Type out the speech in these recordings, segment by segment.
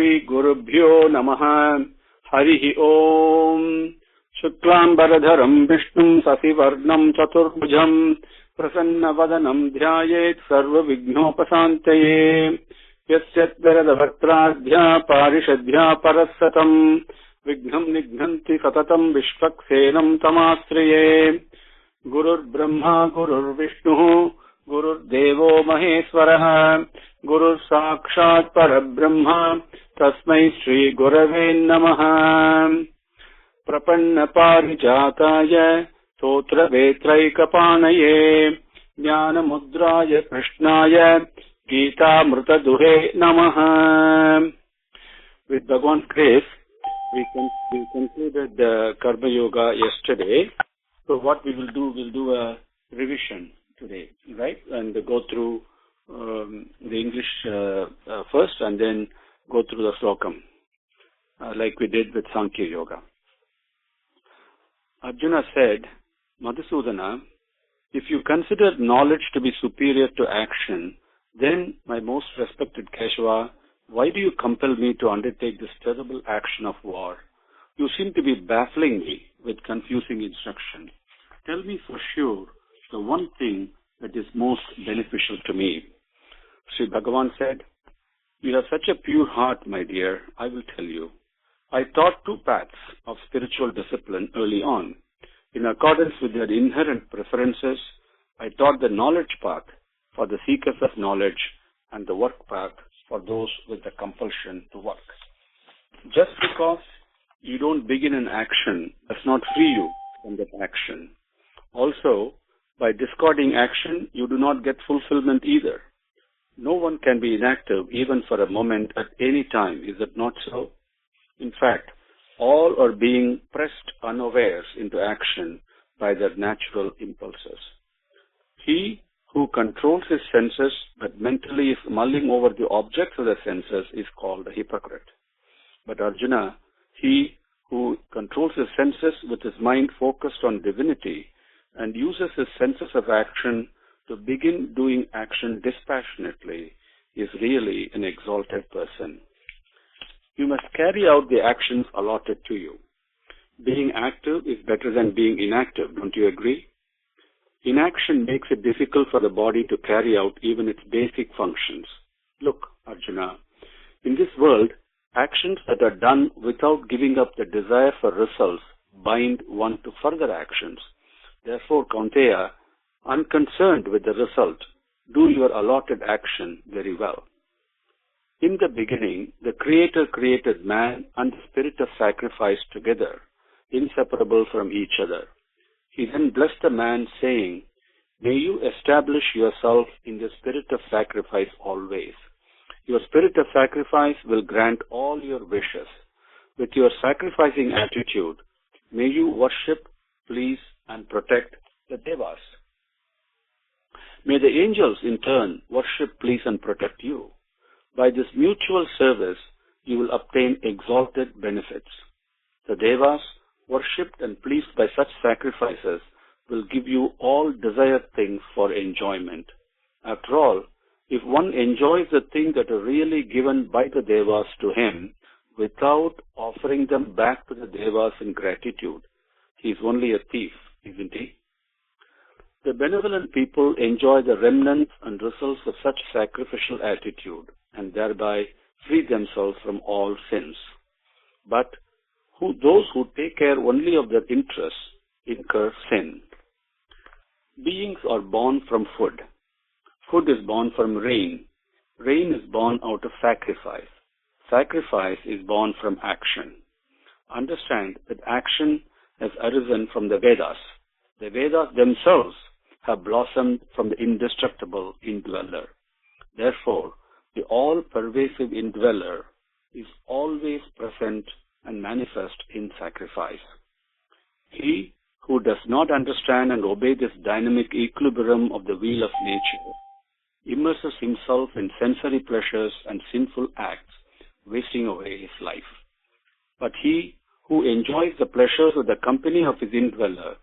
Shri Gurubhyo Namaha. Harihi Om. Shuklambaradharam Vishnum Sasivarnam Chaturbhujam Prasannavadanam Dhyayet Sarva Vignopasantaye Yasyatvaradavakradhya Parishadhya Parasatam Vignam Nignanti Satatam Vishvaksenam Tamasriye Gurur Brahma Gurur Vishnu Gurur Devo Maheswaraha Gurur Sakshat Parabrahma Tasmai Shri Gurave Namaha Prapanna Parijataya Totra Vetraikapanaye Jnana Mudraya Krishnaya Geeta Mrtaduhe Namaha. With Bhagavan's grace, we concluded the Karma Yoga yesterday. So what we will do, we'll do a revision today, right? And go through the English first and then go through the Slokam, like we did with Sankhya Yoga. Arjuna said, Madhusudana, if you consider knowledge to be superior to action, then, my most respected Keshava, why do you compel me to undertake this terrible action of war? You seem to be baffling me with confusing instruction. Tell me for sure the one thing that is most beneficial to me. Sri Bhagavan said, you have such a pure heart, my dear, I will tell you. I taught two paths of spiritual discipline early on. In accordance with their inherent preferences, I taught the knowledge path for the seekers of knowledge and the work path for those with the compulsion to work. Just because you don't begin an action does not free you from that action. Also, by discarding action, you do not get fulfillment either. No one can be inactive even for a moment at any time, is it not so? In fact, all are being pressed unawares into action by their natural impulses. He who controls his senses but mentally is mulling over the objects of the senses is called a hypocrite. But Arjuna, he who controls his senses with his mind focused on divinity and uses his senses of action to begin doing action dispassionately is really an exalted person. You must carry out the actions allotted to you. Being active is better than being inactive, don't you agree? Inaction makes it difficult for the body to carry out even its basic functions. Look, Arjuna, in this world, actions that are done without giving up the desire for results bind one to further actions. Therefore, Kaunteya, unconcerned with the result, do your allotted action very well. In the beginning, the Creator created man and the spirit of sacrifice together, inseparable from each other. He then blessed the man, saying, may you establish yourself in the spirit of sacrifice always. Your spirit of sacrifice will grant all your wishes. With your sacrificing attitude, may you worship, please, and protect the Devas. May the angels, in turn, worship, please, and protect you. By this mutual service, you will obtain exalted benefits. The Devas, worshipped and pleased by such sacrifices, will give you all desired things for enjoyment. After all, if one enjoys the things that are really given by the Devas to him without offering them back to the Devas in gratitude, he is only a thief, isn't he? The benevolent people enjoy the remnants and results of such sacrificial attitude and thereby free themselves from all sins. But those who take care only of their interests incur sin. Beings are born from food. Food is born from rain. Rain is born out of sacrifice. Sacrifice is born from action. Understand that action has arisen from the Vedas. The Vedas themselves have blossomed from the indestructible indweller. Therefore, the all-pervasive indweller is always present and manifest in sacrifice. He who does not understand and obey this dynamic equilibrium of the wheel of nature immerses himself in sensory pleasures and sinful acts, wasting away his life. But he who enjoys the pleasures of the company of his indweller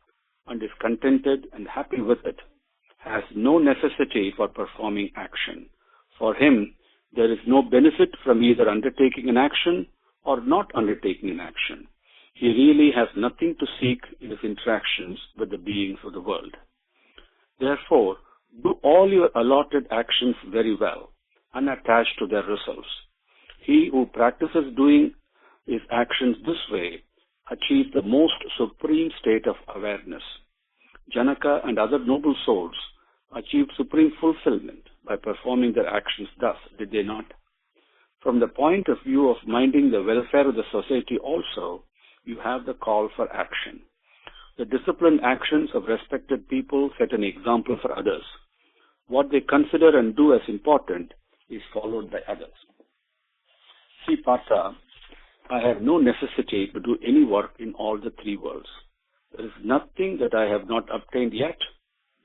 and is contented and happy with it has no necessity for performing action. For him, There is no benefit from either undertaking an action or not undertaking an action. He really has nothing to seek in his interactions with the beings of the world. Therefore, do all your allotted actions very well, unattached to their results. He who practices doing his actions this way achieves the most supreme state of awareness. Janaka and other noble souls achieved supreme fulfillment by performing their actions thus, did they not? From the point of view of minding the welfare of the society also, you have the call for action. The disciplined actions of respected people set an example for others. What they consider and do as important is followed by others. See, Partha, I have no necessity to do any work in all the three worlds. There is nothing that I have not obtained yet,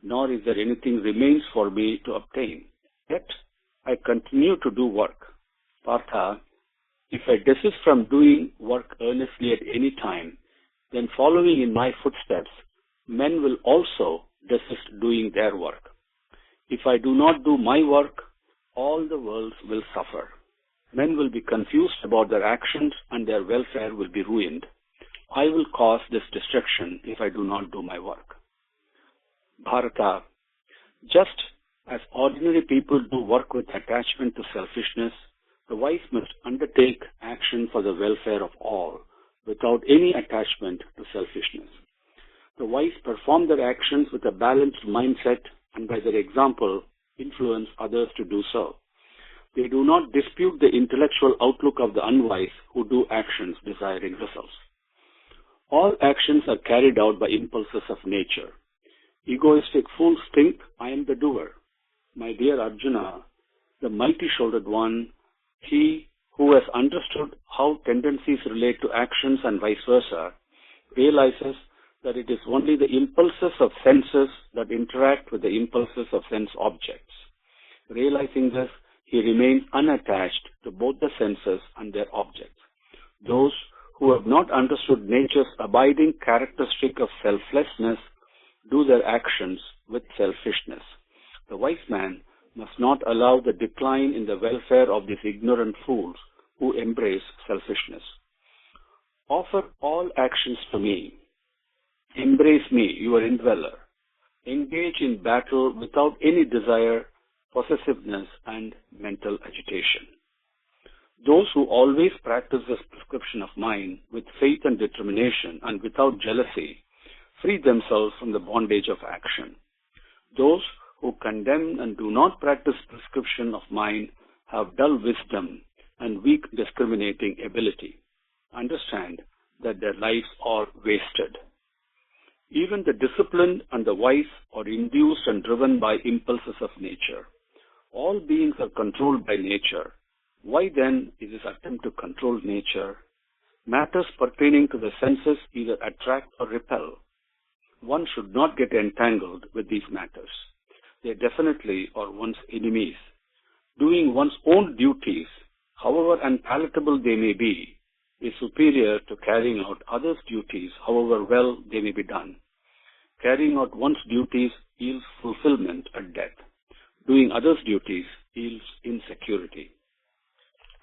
nor is there anything remains for me to obtain. Yet, I continue to do work. Partha, if I desist from doing work earnestly at any time, then following in my footsteps, men will also desist doing their work. If I do not do my work, all the worlds will suffer. Men will be confused about their actions and their welfare will be ruined. I will cause this destruction if I do not do my work. Bharata, just as ordinary people do work with attachment to selfishness, the wise must undertake action for the welfare of all, without any attachment to selfishness. The wise perform their actions with a balanced mindset and by their example influence others to do so. They do not dispute the intellectual outlook of the unwise who do actions desiring results. All actions are carried out by impulses of nature. Egoistic fools think, I am the doer. My dear Arjuna, the mighty-shouldered one, he who has understood how tendencies relate to actions and vice versa, realizes that it is only the impulses of senses that interact with the impulses of sense objects. Realizing this, he remains unattached to both the senses and their objects. Those who have not understood nature's abiding characteristic of selflessness do their actions with selfishness. The wise man must not allow the decline in the welfare of these ignorant fools who embrace selfishness. Offer all actions to me. Embrace me, your indweller. Engage in battle without any desire, possessiveness, and mental agitation. Those who always practice this prescription of mine with faith and determination and without jealousy free themselves from the bondage of action. Those who condemn and do not practice prescription of mine have dull wisdom and weak discriminating ability. Understand that their lives are wasted. Even the disciplined and the wise are induced and driven by impulses of nature. All beings are controlled by nature. Why then is this attempt to control nature? Matters pertaining to the senses either attract or repel. One should not get entangled with these matters. They definitely are one's enemies. Doing one's own duties, however unpalatable they may be, is superior to carrying out others' duties, however well they may be done. Carrying out one's duties yields fulfillment at death. Doing others' duties yields insecurity.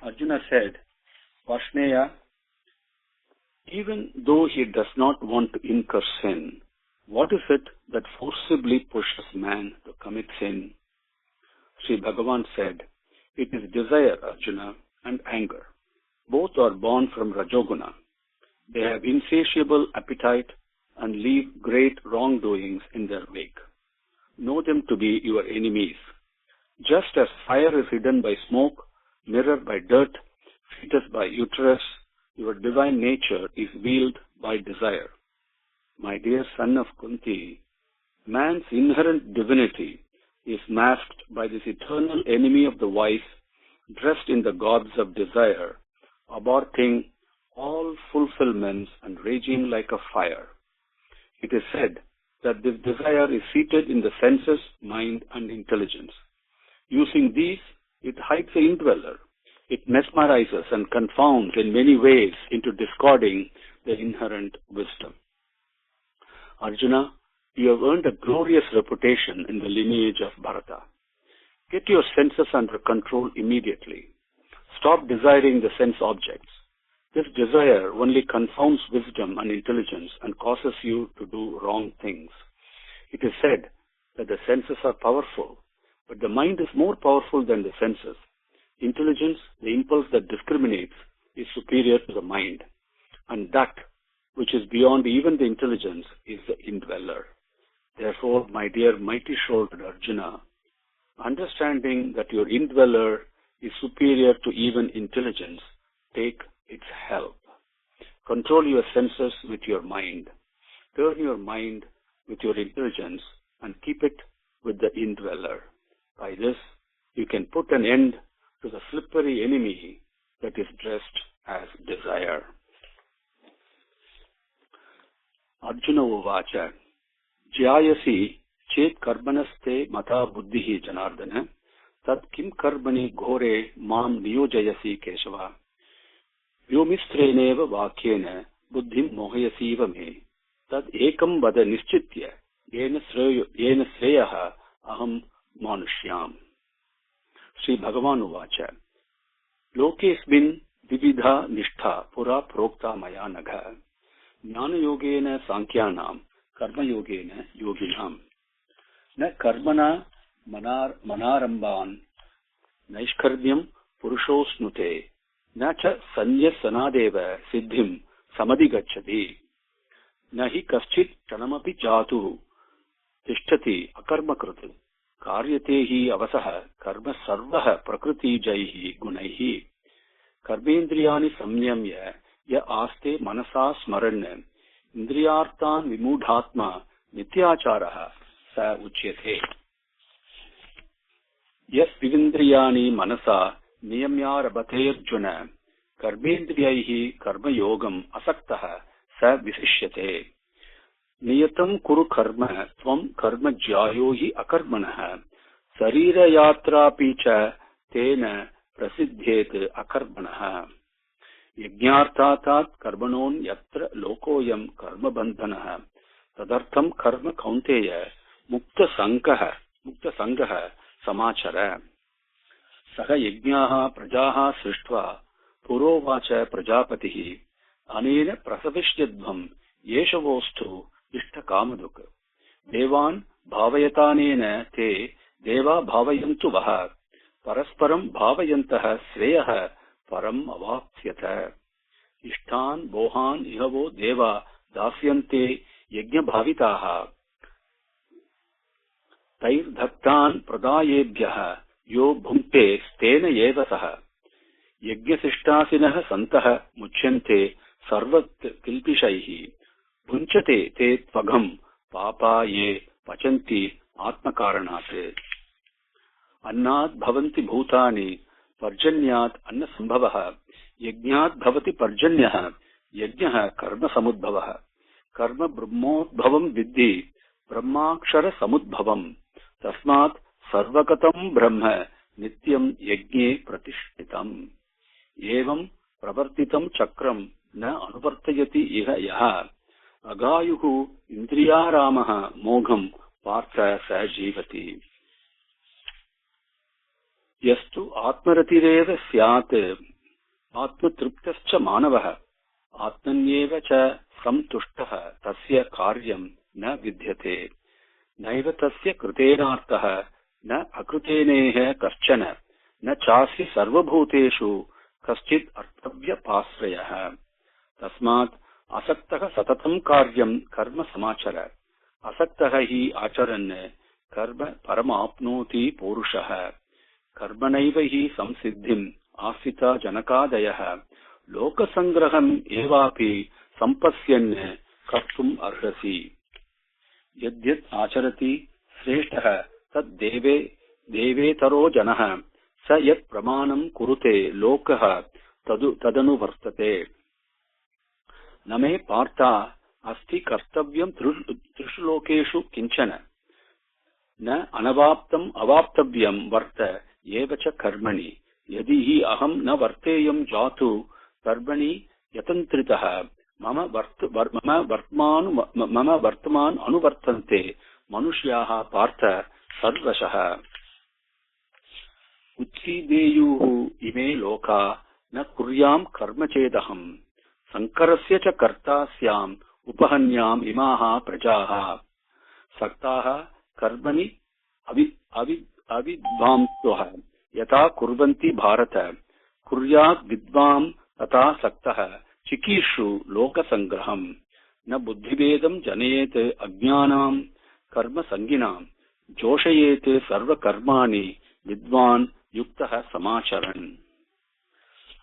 Arjuna said, Varshneya, even though he does not want to incur sin, what is it that forcibly pushes man to commit sin? Sri Bhagavan said, it is desire, Arjuna, and anger. Both are born from Rajoguna. They have insatiable appetite and leave great wrongdoings in their wake. Know them to be your enemies. Just as fire is hidden by smoke, mirrored by dirt, fetus by uterus, your divine nature is veiled by desire. My dear son of Kunti, man's inherent divinity is masked by this eternal enemy of the wise, dressed in the garbs of desire, aborting all fulfillments and raging like a fire. It is said that this desire is seated in the senses, mind, and intelligence. Using these, it hides the indweller. It mesmerizes and confounds in many ways into discarding the inherent wisdom. Arjuna, you have earned a glorious reputation in the lineage of Bharata. Get your senses under control immediately. Stop desiring the sense objects. This desire only confounds wisdom and intelligence and causes you to do wrong things. It is said that the senses are powerful, but the mind is more powerful than the senses. Intelligence, the impulse that discriminates, is superior to the mind, and that which is beyond even the intelligence is the indweller. Therefore, my dear mighty-shouldered Arjuna, understanding that your indweller is superior to even intelligence, take its help. Control your senses with your mind. Turn your mind with your intelligence and keep it with the indweller. By this, you can put an end to the slippery enemy that is dressed as desire. Arjuna uvacha jyayasi chet karmanaste mata buddhihi janardana tat kim karmani ghore mam niyojayasi keshava vyomistreneva vakyena buddhim mohayasiva me tad ekam vada nischitya yena sreyaha aham manushyam. Sri Bhagavan uvacha lokesmin vividha nishtha pura prokta maya nagha jnana yogena sankhyanam karma yogena yoginam na karmana manaramban naishkardyam purushosnute na cha sanyasanadeva siddhim samadhigacchati na hi kaschit chanamapi jatu tishtati akarmakrutu karyate hi avasaha karma sarvaha prakriti jaihi gunaihi karmendriyani samyamya ya aste manasa smaran indriyartan vimudhatma nityacharaha sa uchyate. Yes vivindriyani manasa niyamyarabate arjuna karmendriyaihi karma yogam asaktaha sa visishyate. Niyatam kuru karma tvam karma jyayo hi akarmanah sarira yatra picha tena prasiddhet akarmanah yajñartatat karmanon yatra lokoyam karma bandhanah tadartham karma kaunteya mukta sangaha samachara saha yajñaha prajaha srishtva purovacha prajapatihi anena prasavishyadvam yeshavostu ishta kamaduk devan bhavayatanena te deva bhavayantu vaha parasparam bhavayantah sreyah param avapsyata ishtan bohan ihavo deva dasyante yajna bhavitaha tair dhaktan pradayebhyah yo bhunte stena eva saha yajna sishtasinah santah muchyante sarvat kilpishaihi punchate te tvagam papa ye pachanti atmakaranat annat bhavanti bhutani parjanyat anna sambhavah yajñat bhavati parjanyah yajñah karma samudbhavah karma brahmodbhavam viddhi brahmakshara samudbhavam tasmat sarvakatam brahma nityam yajñe pratishtitam evam pravartitam chakram na anuvartayati iha yaha agayuhu indriyaramaha mogham partha sa jivati. Yastu atmaratireva syat atmatriptascha manavah atmanyeva cha samtushtah tasya karyam na vidyate naiva tasya krutenartah na akruteneha kaschana na chasya sarvabhuteshu kaschit arthavya pasrayah tasmat asaktaha satatam karyam karma samachara asaktaha hi acharan karma paramapnoti purushah karmanaiva hi samsiddhim asita janakadayah lokasangraham evapi sampasyan kartum arhasi yadyat acharati sreshtah tad devetaro janah sa yat pramanam kurute lokah tadanu vartate name partha asti kartavyam trishu lokeshu kinchana na anavaptam avaptavyam varta yevacha karmani yadi hi aham na varteyam jatu karmani yatantritah mama vartman anuvartante manushyaha partha sarvashah. उच्चीदेयुः इमे लोका न कुर्याम् कर्म चेदहम् संकरस्य च कर्ता स्याम् उपहन्याम् इमाः प्रजाः सक्ताः कर्मणि अविद्वांसः यथा कुर्वन्ति भारत कुर्यात् विद्वाम् तथा सक्तः चिकीर्षु लोकसंग्रहम् न बुद्धिभेदम् जनयेत् अज्ञानाम् कर्मसंगिनाम् जोषयेत् सर्वकर्माणि विद्वान् युक्तः समाचरन्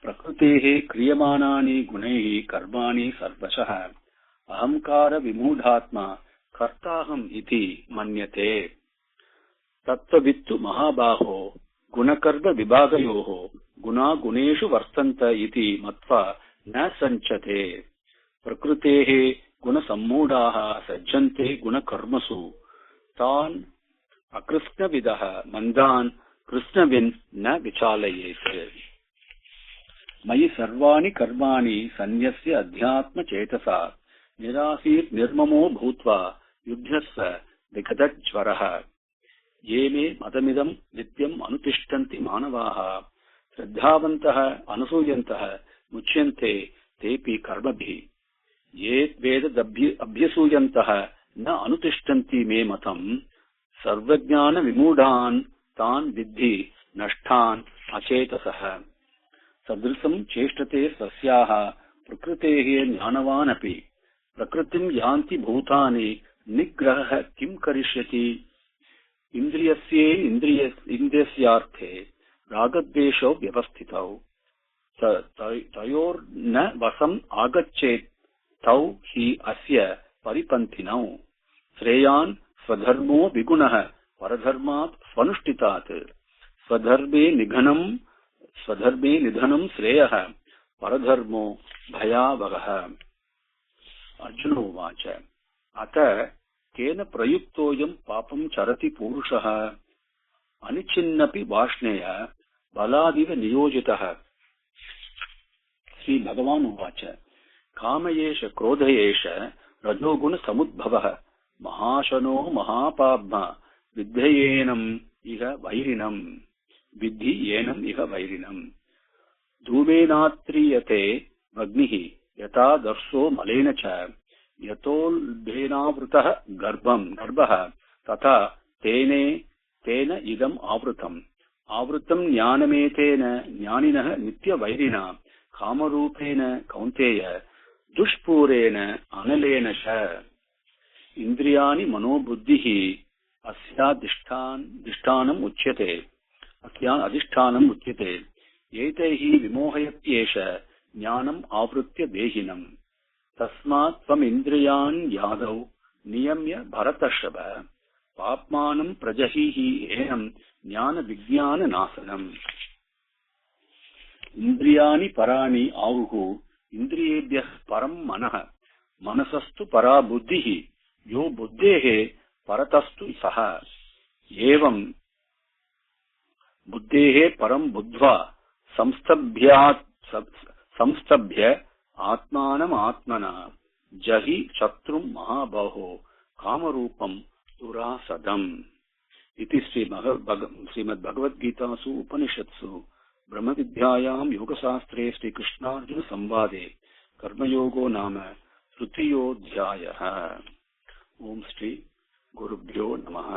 प्रकृतेः क्रियमाणानि गुणैः कर्माणि सर्वशः अहंकार विमूढात्मा कर्ताहम् इति मन्यते तत्त्ववित्तु महाबाहो गुणकर्म विभागयोः गुणा गुणेषु वर्तन्त इति मत्वा न सञ्चते प्रकृतेः गुणसम्मूढाः सज्जन्ते गुणकर्मसु तान् अकृष्णविदः मन्दान् कृष्णविन् न विचालयेत् मयि सर्वाणि कर्माणि सन्न्यस्य अध्यात्मचेतसा निरासीत् निर्ममो भूत्वा युद्धस्य विगतज्वरः ये मे मतमिदम् नित्यम् अनुतिष्ठन्ति मानवाः श्रद्धावन्तः अनुसूयन्तः मुच्यन्ते तेऽपि कर्मभिः ये वेददभ्यसूयन्तः न अनुतिष्ठन्ति मे मतम् सर्वज्ञानविमूढान् तान् विद्धि नष्टान् अचेतसः सदृशम् चेष्टते स्वस्याः प्रकृतेः ज्ञानवानपि प्रकृतिम् यान्ति भूतानि निग्रहः किम् करिष्यति इन्द्रियस्यार्थे रागद्वेषौ व्यवस्थितौ तयोर्न वशम् आगच्छेत् तौ हि अस्य परिपन्थिनौ श्रेयान् स्वधर्मो विगुणः परधर्मात् स्वनुष्ठितात् स्वधर्मे निधनं श्रेयः परधर्मो भयावहः अर्जुन उवाच अत केन प्रयुक्तोऽयम् पापं चरति पूरुषः अनिच्छिन्नपि वाष्णेय बलादिव नियोजितः श्री भगवान् उवाच काम एष क्रोध एष रजोगुण समुद्भवः महाशनो महापाप्मा विद्धयेनम् इह वैरिणम् धूमेनात्रीयते अग्निः यथा दर्शो मलेन च यतोल्बेनावृतः गर्भः तथा तेन इदम् आवृतम् ज्ञानमेतेन ज्ञानिनः नित्यवैरिणा कामरूपेण कौन्तेय दुष्पूरेण अनलेन च इन्द्रियाणि मनोबुद्धिः अस्याधिष्ठानम् उच्यते एतैः विमोहयत्येष ज्ञानम् आवृत्य देहिनम् तस्मात् त्वमिन्द्रियान् यादौ नियम्य भरतर्षभ पाप्मानं प्रजहीहि एनं ज्ञानविज्ञाननाशनम् इन्द्रियाणि पराणि आहुः इन्द्रियेभ्यः परम् मनः मनसस्तु परा बुद्धिः यो बुद्धेः परतस्तु सः एवं बुद्धेः परम् बुद्ध्वा संस्तभ्य आत्मानमात्मना जहि शत्रुम् महाबाहो कामरूपम् दुरासदम् इति श्रीमद्भगवद्गीतासु उपनिषत्सु ब्रह्मविद्यायां योगशास्त्रे श्रीकृष्णार्जुन संवादे कर्मयोगो नाम तृतीयोऽध्यायः। ओम श्री गुरुभ्यो नमः।